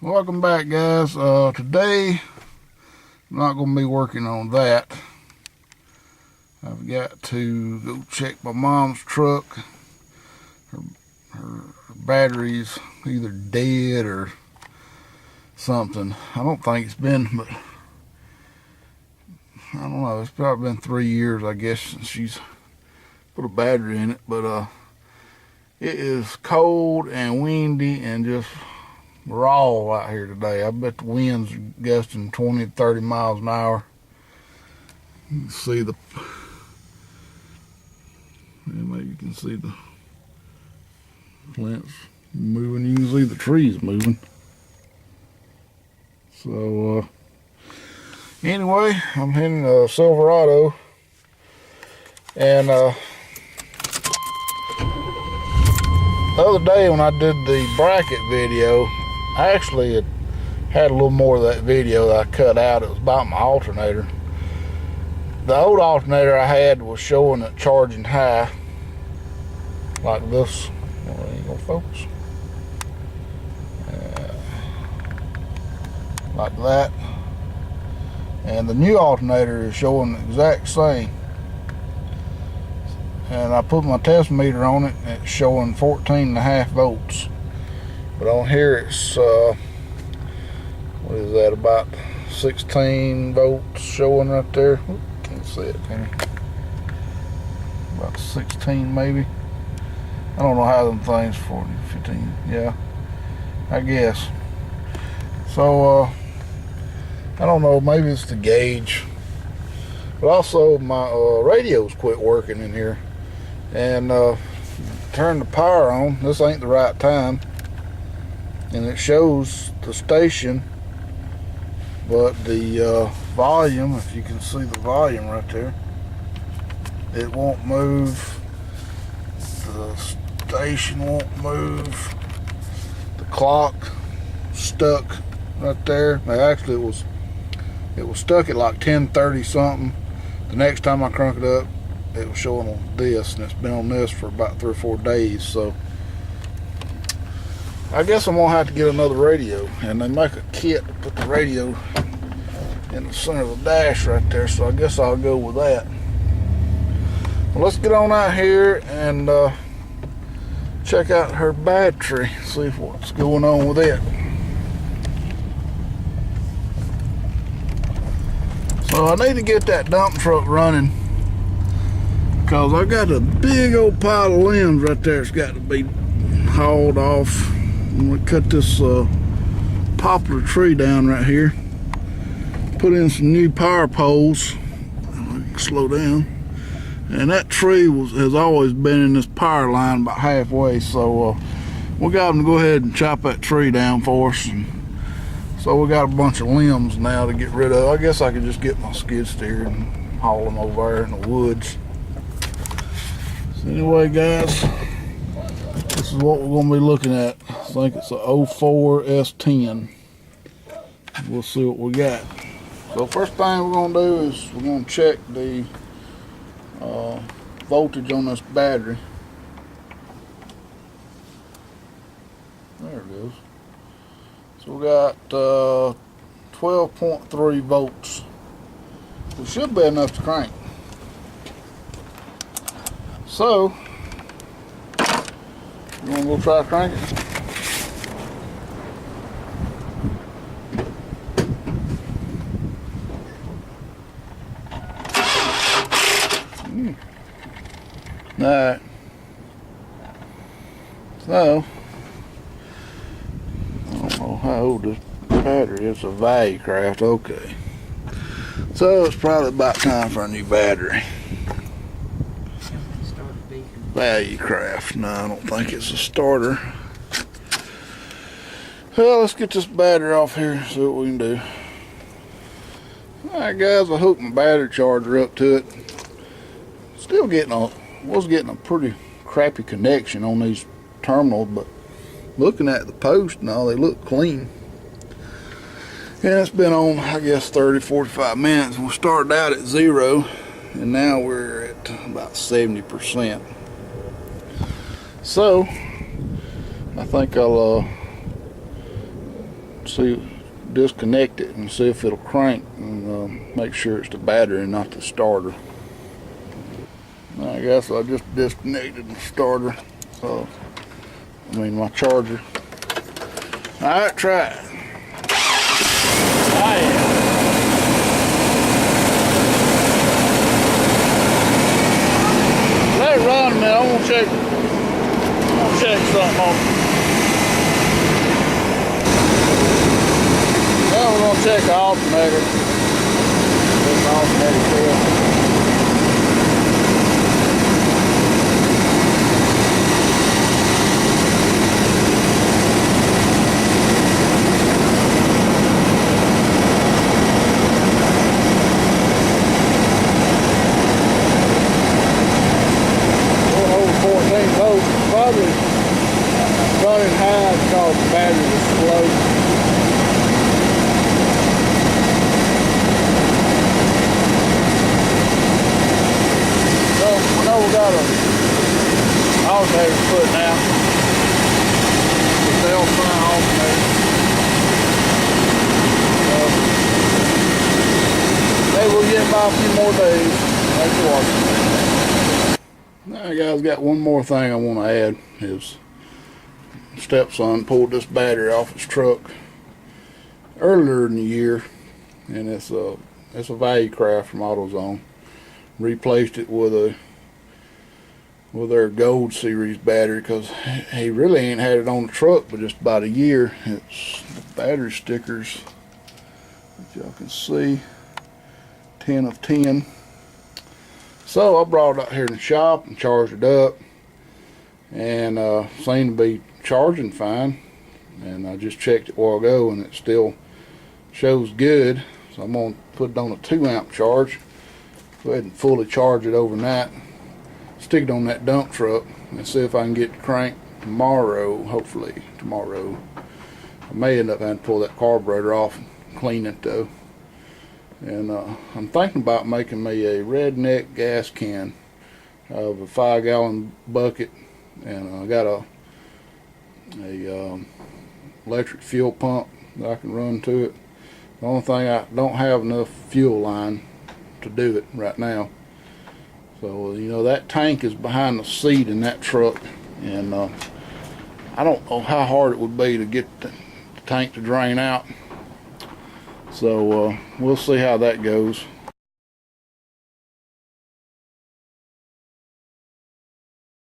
Welcome back, guys. Today I'm not going to be working on that. I've got to go check my mom's truck. Her battery's either dead or something. I don't think it's been, but I don't know. It's probably been 3 years, I guess, since she's put a battery in it. But it is cold and windy and just raw out here today. I bet the wind's gusting 20 to 30 miles an hour. You can see maybe you can see the plants moving. You can see the trees moving. So anyway, I'm heading to Silverado, and the other day when I did the bracket video, I actually had a little more of that video that I cut out. It was about my alternator. The old alternator I had was showing it charging high, like this. Well, it ain't gonna focus. Like that. And the new alternator is showing the exact same. And I put my test meter on it, and it's showing 14.5 volts. But on here it's, what is that, about 16 volts showing right there. Oop, can't see it, can you? About 16 maybe. I don't know how them things, 40, 15, yeah, I guess. So, I don't know, maybe it's the gauge. But also my radio's quit working in here. And turn the power on. This ain't the right time. And it shows the station, but the volume, if you can see the volume right there, it won't move. The station won't move. The clock stuck right there. Now, actually it was stuck at like 10:30 something. The next time I cranked it up, it was showing on this, and it's been on this for about 3 or 4 days. So I guess I'm gonna have to get another radio, and they make a kit to put the radio in the center of the dash right there, so I guess I'll go with that. Well, let's get on out here and check out her battery, see what's going on with it. So I need to get that dump truck running, because I got a big old pile of limbs right there. It's got to be hauled off. I'm gonna cut this poplar tree down right here, put in some new power poles. Slow down. And that tree has always been in this power line about halfway, so we got them to go ahead and chop that tree down for us. And so we got a bunch of limbs now to get rid of. I guess I could just get my skid steer and haul them over there in the woods. So anyway, guys, this is what we're going to be looking at. I think it's a 04 S10. We'll see what we got. So first thing we're going to do is we're going to check the voltage on this battery. There it is. So we got 12.3 volts. It should be enough to crank. So you want to go try to crank it? Alright. So, I don't know how old this battery is. It's a value craft. Okay. So it's probably about time for a new battery. Value craft. No, I don't think it's a starter. Well, let's get this battery off here and see what we can do. Alright, guys, I hooked my battery charger up to it. Still was getting a pretty crappy connection on these terminals, but looking at the post and all, they look clean. And it's been on, I guess, 30-45 minutes. And we started out at 0, and now we're at about 70%. So I think I'll see, disconnect it and see if it'll crank, and make sure it's the battery and not the starter. I guess I just disconnected the starter. My charger. Alright, try it. Oh yeah. Let it run a minute. I'm gonna check something on it. Now we're gonna check the alternator. Get the alternator filled. Probably running high because the battery was slow. So we know we got a alternator put now. The Delphi alternator. Maybe we'll get by a few more days. Thanks for watching. Now guys, got one more thing I want to add. His stepson pulled this battery off his truck earlier in the year, and it's a value craft from AutoZone. Replaced it with their Gold Series battery because he really ain't had it on the truck but just about a year. It's the battery stickers that y'all can see, 10 of 10. So I brought it out here in the shop and charged it up, and seemed to be charging fine. And I just checked it a while ago, and it still shows good. So I'm gonna put it on a 2 amp charge. Go ahead and fully charge it overnight. Stick it on that dump truck and see if I can get the crank tomorrow. Hopefully tomorrow. I may end up having to pull that carburetor off and clean it though. And I'm thinking about making me a redneck gas can of a 5-gallon bucket, and I got a electric fuel pump that I can run to it. The only thing, I don't have enough fuel line to do it right now. So that tank is behind the seat in that truck, and I don't know how hard it would be to get the tank to drain out. So we'll see how that goes.